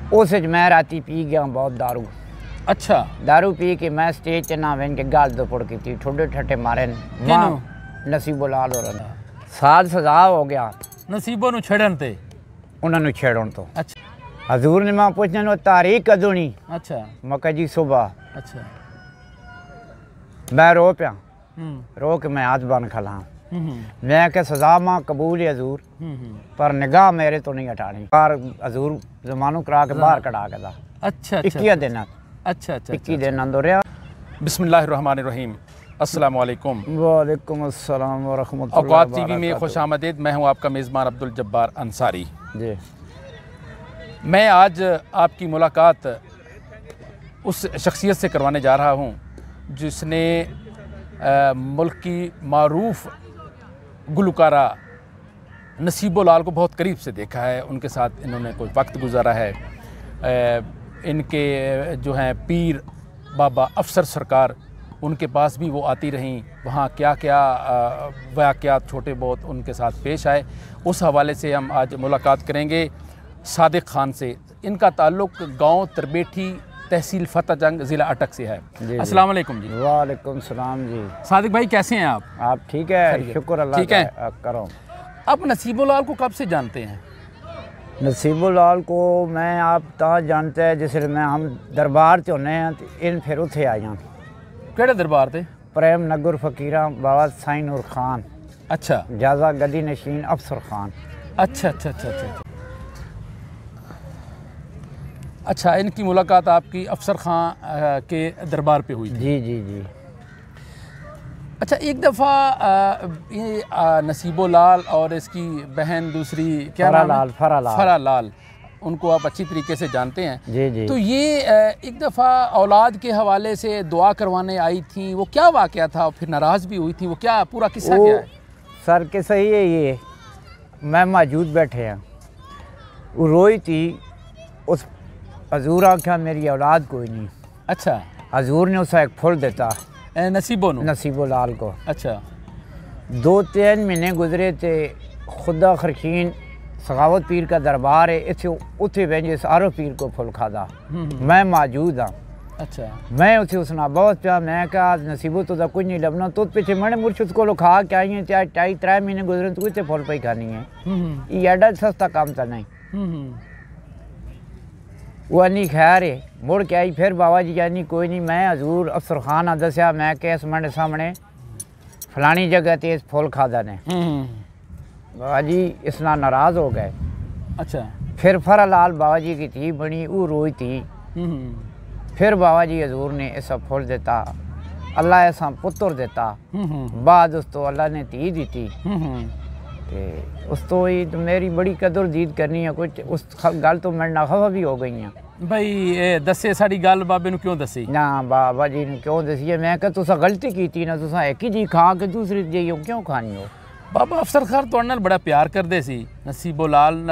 उस मैं राती पी गया बहुत दारू। अच्छा, दारू पी के मैं स्टेज ना वन के गाल दो पड़ की थी, ठोडे ठट्टे मारे नसीबो लाल हो रहा साल सजा हो गया नसीबों नु छेड़न ते उन्होंने छेड़न तो। अच्छा, हजूर ने मैं पूछने तारीख कदोनी। अच्छा, मक्का जी सुबह। अच्छा, मैं रो पिया, रो के मैं हाथ बन खला। मैं के सजा मां कबूल है हजूर, पर निगाह मेरे तो नहीं हटानी। बाहर हजूर जमानू करा के बाहर कटा के दा। अच्छा, 21 दिन। अच्छा अच्छा, 21 दिन अंदर रहा। बिस्मिल्लाहिर्रहमानिर्रहीम। अस्सलाम वालेकुम। वालेकुम अस्सलाम व रहमतुल्लाहि। औकात टीवी में खुश आमदीद। मैं हूं आपका मेज़बान अब्दुल जब्बार अंसारी जी। मैं आज आपकी मुलाकात उस शख्सियत से करवाने जा रहा हूं जिसने मुल्क की मारूफ गुलकारा नसीबो लाल को बहुत करीब से देखा है। उनके साथ इन्होंने कोई वक्त गुजारा है। इनके जो हैं पीर बाबा अफसर सरकार, उनके पास भी वो आती रहीं। वहाँ क्या क्या वाक़यात छोटे बहुत उनके साथ पेश आए, उस हवाले से हम आज मुलाकात करेंगे सादिक ख़ान से। इनका ताल्लुक़ गांव तरबेठी, तहसील फतेह जंग, ज़िला अटक से है। अस्सलाम वालेकुम जी। वालेकुम सलाम जी। सादिक भाई कैसे हैं आप? आप ठीक है? शुक्र अल्लाह। ठीक है करो। आप नसीबो लाल को कब से जानते हैं? नसीबो लाल को मैं आप ता जानते हैं जिसले मैं हम दरबार से होने हैं इन फिर उथे आया। केड़े दरबार थे? प्रेम नगर फकीरा बाबा साईं नूर खान। अच्छा, जाजा गदी नशीन अफसर खान। अच्छा अच्छा अच्छा अच्छा अच्छा। इनकी मुलाकात आपकी अफसर खां के दरबार पे हुई थी? जी जी जी। अच्छा, एक दफ़ा ये नसीबो लाल और इसकी बहन दूसरी क्या नाम है? फरा लाल, उनको आप अच्छी तरीके से जानते हैं। जी जी। तो ये एक दफ़ा औलाद के हवाले से दुआ करवाने आई थी, वो क्या वाक़या था? फिर नाराज़ भी हुई थी, वो क्या पूरा किस्सा क्या है? सर के सही है ये, मैं मौजूद बैठे हैं, वो रोई थी। उस हजूर आख्या मेरी औलाद कोई नहीं। अच्छा, हजूर ने उसे एक फुल देता नसीबो लाल को। अच्छा, 2-3 महीने गुजरे थे। खुदा खरशीन सखावत पीर का दरबार है, इसे उथे भेजे सारो पीर को फुल खादा। मैं मौजूद हाँ। अच्छा, मैं उसे उसना बहुत प्या। मैं कहा नसीबो तो कुछ नहीं लभना, तो पीछे मैंने मुर्शिद को खा के आई है, चाहे 2.5-3 महीने गुजरे तो इतने फुल पे खानी है। ये एडा सस्ता काम तो नहीं। वो नहीं खैर है, मुड़ के आई। फिर बाबा जी यानी कोई नहीं, मैं हजूर अफसर खान दसिया मैं के इस मेरे सामने फलानी जगह ते इस फुल खादा ने। बाबा जी इसना नाराज़ हो गए। अच्छा, फिर फरा लाल बाबा जी की थी बनी, वो रोई थी। फिर बाबा जी हजूर ने ऐसा फुल देता, अल्लाह ऐसा पुत्र देता। बाद उस तो अल्लाह ने धी दी। उस तो ही तो मेरी बड़ी कदर दीद करनी है कुछ। उस गल तो मेरे खफा भी हो गई हैं भाई। दसे साड़ी गल बाबे नू क्यों दसी? ना बाबा जी ने क्यों दसी है? मैं तुसा गलती की थी ना, तुसा एक ही जी खा के दूसरी जी क्यों खानी हो? बाबा अफसर खान तुहाडे नाल बड़ा प्यार करदे सी। नसीबो लाल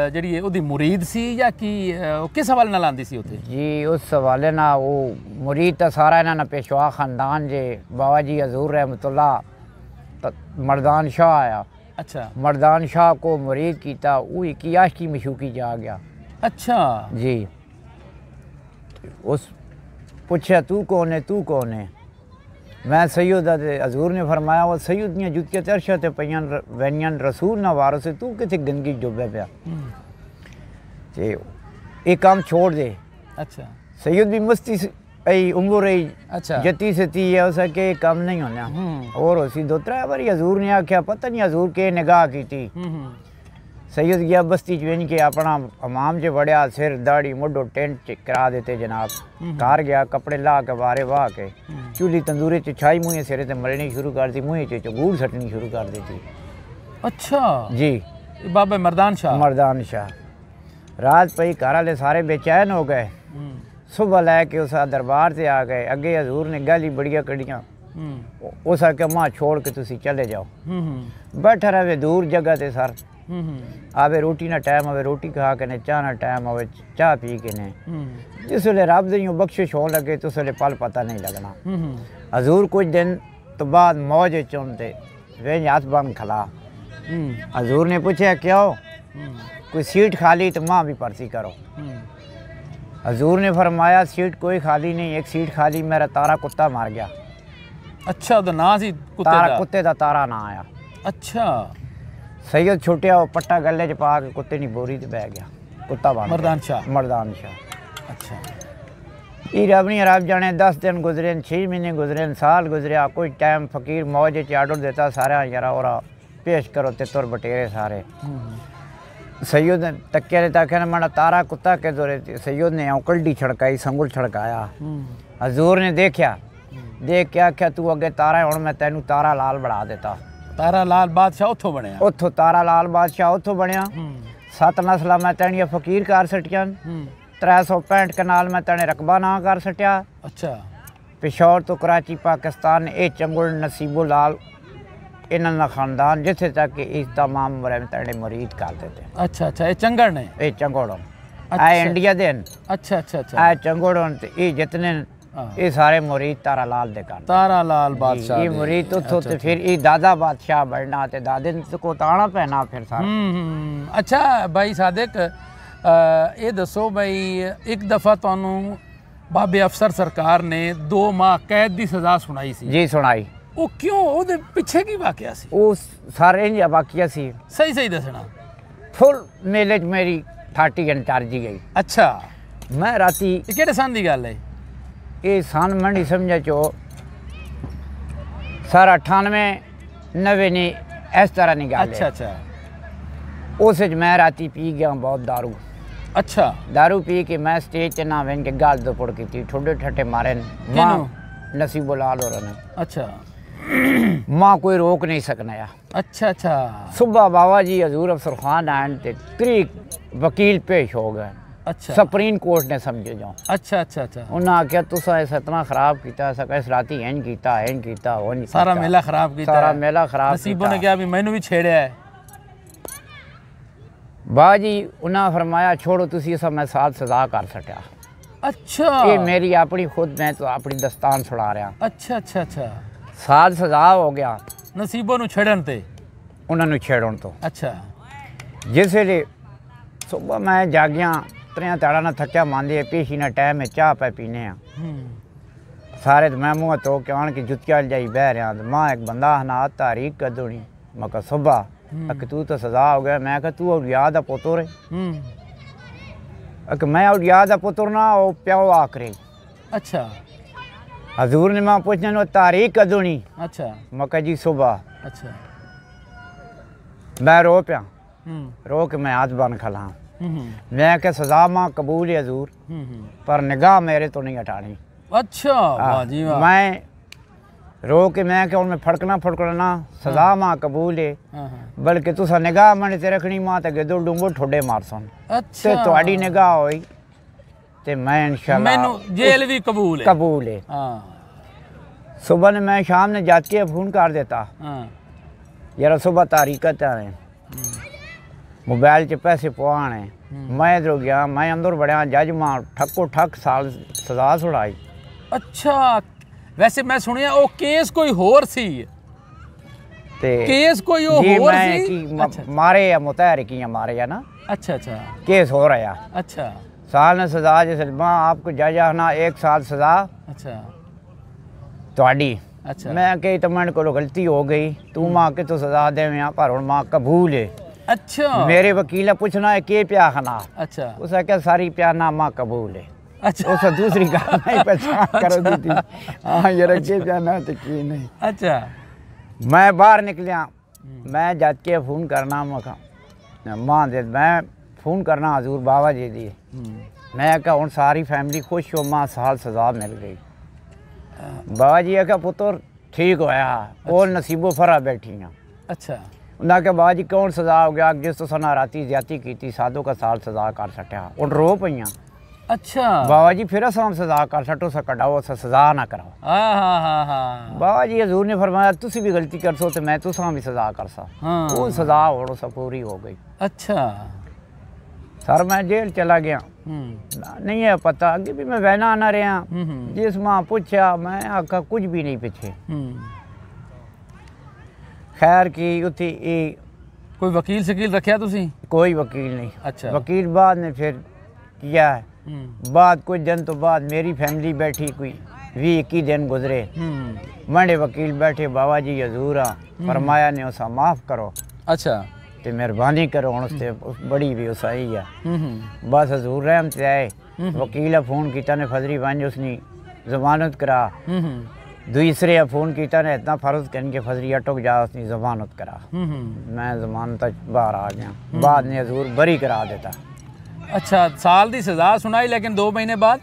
जिहड़ी ओदी मुरीद सी या कि किस हवाले नाल आंदी सी उत्थे? जी उस हवाले ना वो मुरीद तो सारा इन्हां ना पेशवा खानदान जे। बाबा जी हजूर रहमतुल्लाह मर्दान शाह आया। अच्छा, मर्दान शाह को मुरीद किया, वो एक आशिकी मशूकी जा गया। अच्छा जी। उस पूछा तू कौन है, तू कौन है? मैं सैयद हजूर ने फरमाया वो सैयद दियाँ जुतियाँ चर्शा ते पईयां वैनियां रसूल ना वारस तू किथे गंदगी डुबे पिया ते एक काम छोड़ दे। अच्छा, सैयद भी मस्ती आई उम्र रही। अच्छा, जती से ती है उसे के काम नहीं होना। और उसी 2-3 बारी हजूर ने आख्या, पता नहीं हजूर के निगाह की थी। सैयद गया बस्ती चवेन के अपना अमाम च बड़िया, सिर दाढ़ी मुड्ढो टेंट करा देते जनाब। घर गया, कपड़े ला के बारे वाह के चूल्ही तंदूरे च छाई मुँह सिरे ते मलनी शुरू कर दी, मुँह च गूड़ सटनी शुरू कर दी थी। अच्छा जी, बाबा मर्दान शाह। रात पई, घर वाले सारे बेचैन हो गए। सुबह लैके उस दरबार से आ गए। अगे हजूर ने गाली बड़िया कड़ियाँ। उस आके माँ छोड़ के तुसी चले जाओ। बैठा रहे दूर जगह ते सर। आवे रोटी ना टाइम आवे रोटी खा के ने, चाह ना टाइम आवे चाह पी के ने। जिस वे रब दी बख्शिश हो लगे तो उस वे पल पता नहीं लगना। हजूर कुछ दिन तो बाद मौज चुनते वे हाथ बन खला। हजूर ने पूछा क्यों? कोई सीट खाली तो माँ भी पर्ची करो। हजूर ने फरमाया सीट कोई खाली नहीं, एक सीट खाली, मेरा तारा कुत्ता मार गया। अच्छा ਉਹਦਾ ਨਾਂ ਸੀ ਕੁੱਤੇ तारा ਦਾ? कुत्ते का तारा ना आया। अच्छा सैयद छुटिया वो पट्टा गले च पा के कुत्ते नी बोरी ते बह गया, कुत्ता बन मर्दान शाह। मर्दान शाह। अच्छा ये रब नहीं रब जाने 10 दिन गुजरे, 6 महीने गुजरे, साल गुजरिया, कोई टाइम फकीर मौज च आर्डर देता सारा यारा और पेश करो ते तुर बटेरे सारे। सैयद ने तक्के ने ताके ने मना तारा कुत्ता के दौरे सैयद ने औकल्डी छड़काई, संगुल छड़काया। हजूर ने देखा, देख के आख्या तू अगे तारा हुण मैं तेनू तारा लाल बढ़ा देता। तारा लाल बादशाह उथों बनया? उथों तारा लाल बादशाह उथों बनया। 7 नस्ल मैं तेनिया फकीर कर सटियां, 365 कनाल मैं तेने रकबा ना कर सटिया। अच्छा पेशौर तो कराची पाकिस्तान ए चंगुल नसीबो लाल इन्होंने खानदान जिथे तक कि इस तमाम में तेने मुरीद कर देते। अच्छा अच्छा ये चंगड़ ने? ये चंगोड़ों अच्छा। आए इंडिया देन। अच्छा अच्छा अच्छा आए चंगोड़ों ये जितने ये सारे मुरीद तारा लाल दे कर। तारा लाल बादशाह ये मुरीद तो ते फिर ये दादा बादशाह बनना ते दादे को ताना पहना फिर सारा। अच्छा भाई सादिक ये दसो भाई एक दफ़ा तुहानू बाबे अफसर सरकार ने 2 माह कैद की सज़ा सुनाई सी? जी सुनाई। वो क्यों? ਉਹਦੇ ਪਿੱਛੇ ਕੀ ਵਾਕਿਆ ਸੀ? वो सारे इंज वाकिया सी। सही सही दसना। फुल मेले च मेरी 30 इंचार्ज गई। अच्छा मैं राती ये ਕਿਹੜੇ ਸਾਲ ਦੀ ਗੱਲ ਹੈ? ये सन मंडी समझा चो सर 98 90 ने इस तरह नहीं गल। अच्छा अच्छा उस मैं राती पी गया बहुत दारू। अच्छा दारू पी के मैं स्टेज च ना वेन के गाल दो पड़ की थी, ठोडे ठट्टे मारे मां नसीबो लाल और ने। अच्छा मां कोई रोक नहीं सकना या। अच्छा अच्छा सुबह बाबा जी हजूर अफसर खान आए ते 3 वकील पेश हो गए। अच्छा सुप्रीम कोर्ट ने समझे जाओ। अच्छा अच्छा अच्छा उन्हें आख्या तुसा इस इतना खराब किया, इस राती इंज कीता वो नहीं, सारा मेला खराब किया, सारा मेला खराब। नसीबों ने क्या भी मैनू भी छेड़या है। बाजी उन्हें फरमाया छोड़ो तुसी इस मैं साल सजा कर सटिया। अच्छा ये मेरी अपनी खुद मैं तो अपनी दस्तान छुड़ा रहा। अच्छा अच्छा अच्छा साल सजा हो गया नसीबों नू छेड़न ते उन्होंने छेड़न तो। अच्छा जिस वे सुबह मैं जागिया 3 ताड़ा ना थक्या मांदे पेशी ना टाइम में चाह पे पीने सारे मैं मुँह धो के आन के जुतिया जाई बह रहा। मां एक बंदा हना तारीख कदोनी मैं कहा सुबह कि तू तो सजा हो गया। मैं कहा तू और याद पुत्र है? मैं और याद पुत्र ना वो प्यो आखरे। अच्छा हजूर ने मैं पूछने तारीख कदोनी? अच्छा मैं कहा जी सुबह। अच्छा मैं रो पिया, रो के मैं हाथ बन खला। मैं क्या सजा मां कबूल है हजूर, पर निगाह मेरे तो नहीं हटानी। अच्छा वाह जी वाह। मैं रो के मैं क्या उनमें फड़कना ना सजा मां कबूल है, बल्कि तुसा निगाह मन ते रखनी मां ते गदो डूंबो ठोडे मार सन। अच्छा ते तुम्हारी निगाह होई ते मैं इंशाल्लाह मैनू जेल भी कबूल है। हां सुबह ने मैं शाम ने जाके फोन कर देता। यार सुबह तारीखत है मोबाइल च पैसे पवाने। मैं इधर गया, मैं अंदर बढ़िया जज मां ठक्को ठक साल सजा छुड़ाई। अच्छा वैसे मैं सुनिया वो केस कोई होर सी ते केस कोई होर सी? अच्छा मारे या मुतहरिकी या मारे या ना। अच्छा अच्छा केस हो रहा। अच्छा साल ने सजा जैसे मां आपको जज ना 1 साल सजा। अच्छा तुहाडी। अच्छा मैं कही तो मन को गलती हो गई, तू मां के तो सजा देवे पर हुण मां कबूल है। अच्छा मेरे वकील पूछना है के प्या खाना? अच्छा उसे क्या सारी प्या ना मां कबूल है। अच्छा उसे दूसरी गाल नहीं पहचान कर दी थी। हाँ ये रखे प्या ना तो की नहीं। अच्छा मैं बाहर निकलिया, मैं जज के फोन करना मां दे मैं फोन करना हजूर बाबा जी दी। मैं क्या हूँ सारी फैमिली खुश हो, मां साल सजा मिल गई। बाबा जी क्या पुत्र ठीक होया और नसीबो फरा बैठी। अच्छा उन्हें क्या बाबा जी कौन सजा हो गया जिस तो सना राती ज्यादा की साधो का साल सजा कर सटिया और रो पई। अच्छा बाबा जी फिर असां सजा कर सटो सा कटाओ सा सजा ना कराओ। बाबा जी हजूर ने फरमाया तुसी भी गलती कर सो तो मैं तुसा भी सजा कर सा। वो सजा हो सा पूरी हो गई। अच्छा सर मैं जेल चला गया, नहीं है पता अगे भी मैं वहना आना रहा। जिस मां पूछा मैं आखा कुछ भी नहीं पीछे। खैर की उठी कोई वकील शकील रखा तुसी? कोई वकील नहीं। अच्छा वकील बाद ने फिर किया बाद कुछ दिन तो बाद मेरी फैमिली बैठी, कोई 20-21 दिन गुजरे, बड़े वकील बैठे, बाबा जी हजूर आ फरमाया ने उसा माफ़ करो। अच्छा, ते मेहरबानी करो हूँ उसते बड़ी भी उसा ही है। बस हजूर रहम से आए, वकील फ़ोन किया ने फजरी बन उसनी जमानत करा, दूसरे फ़ोन किया ने इतना फर्ज कन के फजरी अटक जा उसनी जमानत करा। मैं जमानत बाहर आ गया, बाद ने हजूर बरी करा देता। अच्छा, साल की सज़ा सुनाई लेकिन 2 महीने बाद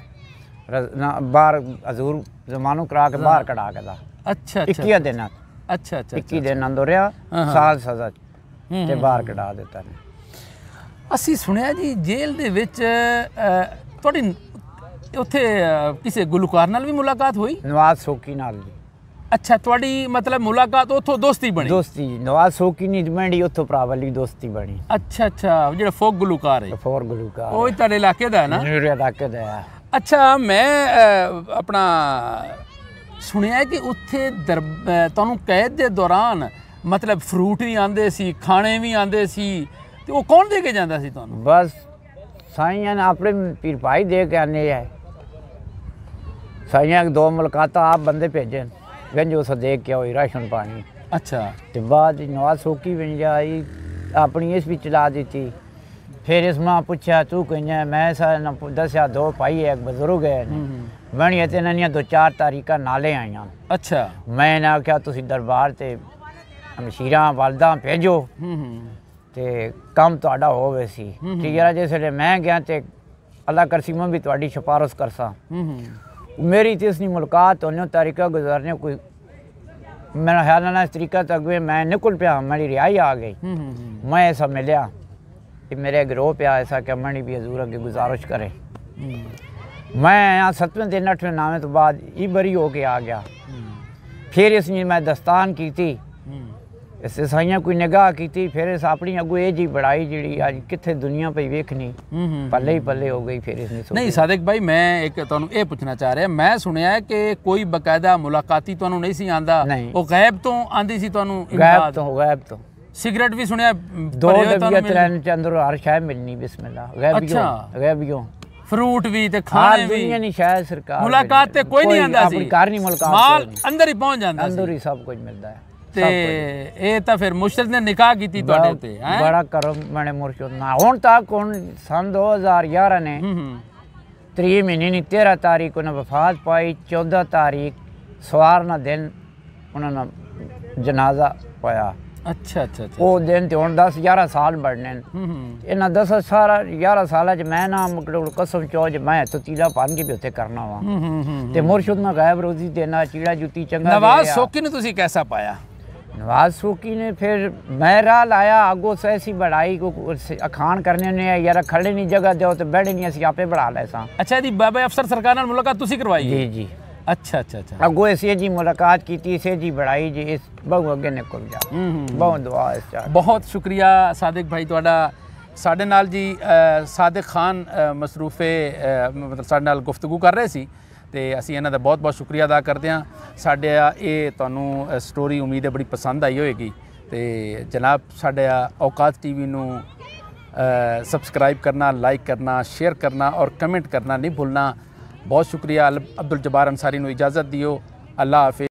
बाहर हजूर जमानत करा के बाहर कढ़ा के दा। अच्छा, 21 दिन। अच्छा अच्छा, 21 दिन अंदर रहा, साल सज़ा ते बाहर कढ़ा देता ने। ਅਸੀਂ ਸੁਣਿਆ ਜੀ ਜੇਲ੍ਹ ਦੇ ਵਿੱਚ ਤੁਹਾਡੀ ਉੱਥੇ ਕਿਸੇ ਗੁਲਕਾਰ ਨਾਲ ਵੀ ਮੁਲਾਕਾਤ ਹੋਈ? नवाज सोकी नाल जी। ਅੱਛਾ, ਤੁਹਾਡੀ ਮਤਲਬ ਮੁਲਾਕਾਤ ਉੱਥੋਂ ਦੋਸਤੀ ਬਣੀ? दोस्ती नवाज सोकी नहीं बनी, उत्थों भरा वाली दोस्ती बनी। ਅੱਛਾ ਅੱਛਾ, ਜਿਹੜਾ ਫੋਕ ਗੁਲਕਾਰ ਹੈ फोर गुलकार ਉਹ ਹੀ ਤੁਹਾਡੇ ਇਲਾਕੇ ਦਾ ਹੈ ਨਾ? मेरे इलाके दा है। ਅੱਛਾ, ਮੈਂ ਆਪਣਾ ਸੁਣਿਆ ਕਿ ਉੱਥੇ ਤੁਹਾਨੂੰ ਕੈਦ ਦੇ ਦੌਰਾਨ ਮਤਲਬ ਫਰੂਟ ਵੀ ਆਂਦੇ ਸੀ, ਖਾਣੇ ਵੀ ਆਂਦੇ ਸੀ, ਤੇ ਉਹ ਕੌਣ ਦੇ ਕੇ ਜਾਂਦਾ ਸੀ ਤੁਹਾਨੂੰ? बस साइयां ने अपने पीर भाई दे के आने है। साइयां 2 मुलाकात आप बंदे भेजे गंज उस दे के आओ राशन पानी। अच्छा, ते बाद नवाज सोकी बन जाई, अपनी इस भी चला दी थी। फिर इसमें पूछा तू कहीं, मैं सा दसिया 2 भाई है, एक बुजुर्ग है बनी ते इन्होंने 2-4 तारीखा नाले आईया। अच्छा, मैं इन्हें आख्या तुसी दरबार ते मशीरा वालदा भेजो ते काम तुहाडा होवे सी। ठीक है, जिसले मैं गया ते अल्लाह करसी मैं भी तुहाडी सिफारिश करसा। मेरी तो इसनी मुलाकात होने तरीका गुजारने कोई मेरा ख्याल ना इस तरीका तक मैं निकल पिया, मेरी रिहाई आ गई। मैं ऐसा मिलिया कि मेरे गिरोह पे ऐसा कि मनी भी हजूर अगे गुजारिश करे। मैं यहाँ 7वें दिन 8वें नामे तो बाद ही बरी हो के आ गया। फिर इसने मैं दस्तान की थी, इससे साइयां कोई निगाह की थी, फिर इस अपनी अगू ये जी बड़ाई जी अज कितने दुनिया पे वेखनी पल्ले ही पल्ले हो गई। फिर इसने नहीं सादिक भाई, मैं एक तुहानू ये पूछना चाह रहा, मैं सुनिया है कि कोई बकायदा मुलाकाती तुहानू नहीं सी आंदा, वो गैब तो आंदी सी तुहानू? गैब तो सिगरेट भी सुनिया 2 डब्बियां ट्रेन के अंदर हर शाय मिलनी बिस्मिल्लाह। गैबियों फ्रूट भी ते खाने भी नहीं शायद सरकार मुलाकात ते कोई नहीं आंदा सी, घर नहीं मुलाकात, माल अंदर ही पहुंच जांदा, अंदर ही सब कुछ मिलता है। ते ये तो फिर मुर्शिद ने निकाह की थी ਤੁਹਾਡੇ ਉੱਤੇ? बड़ा करम मैंने मुर्शिद ना हुन तक सन 2011 ने 3 महीने नहीं 13 तारीख उन्हें वफात पाई, 14 तारीख सवार ना दिन उन्होंने जनाजा पाया। अच्छा अच्छा, वो दिन तो हुन 10-11 साल बढ़ने इन्हें 10-11 साल मैं ना कसम चो मैं तो तीला पान के भी उत्ते करना वा ते मुर्शिद ना गायब रोजी देना चीड़ा जुती चंगा। नवाज सोकी ने तुसी कैसा पाया? नवाज सोकी ने फिर मैं राह लाया आगो से ऐसी बढ़ाई को अखान करने ने यार खड़े नहीं जगह दो तो बैठे नहीं असी आपे बढ़ा ले सा। अच्छा जी, बाबा अफसर सरकार नाल मुलाकात तुसी करवाई? जी जी। अच्छा अच्छा अच्छा, अगो ऐसी जी मुलाकात की थी, से जी बढ़ाई जी इस बहु अगे निकल जा। बहुत दुआ इस बहुत शुक्रिया सादिक भाई तुहाडा। साडे नाल जी सादिक खान मसरूफे मतलब साडे नाल गुफ्तगू कर रहे सी ਤੇ ਅਸੀਂ ਇਹਨਾਂ ਦਾ ਬਹੁਤ ਬਹੁਤ ਸ਼ੁਕਰੀਆ ਅਦਾ ਕਰਦੇ ਹਾਂ। ਸਾਡੇ ਇਹ ਤੁਹਾਨੂੰ ਸਟੋਰੀ ਉਮੀਦ ਹੈ ਬੜੀ ਪਸੰਦ ਆਈ ਹੋਏਗੀ ਤੇ ਜਨਾਬ ਸਾਡੇ ਔਕਾਤ ਟੀਵੀ ਨੂੰ ਸਬਸਕ੍ਰਾਈਬ ਕਰਨਾ, ਲਾਈਕ ਕਰਨਾ, ਸ਼ੇਅਰ ਕਰਨਾ ਔਰ ਕਮੈਂਟ ਕਰਨਾ ਨਹੀਂ ਭੁੱਲਣਾ। ਬਹੁਤ ਸ਼ੁਕਰੀਆ। ਅਬਦੁਲ ਜਬਾਰ ਅੰਸਾਰੀ ਨੂੰ ਇਜਾਜ਼ਤ ਦਿਓ। ਅੱਲਾ ਹਾਫਿਜ਼।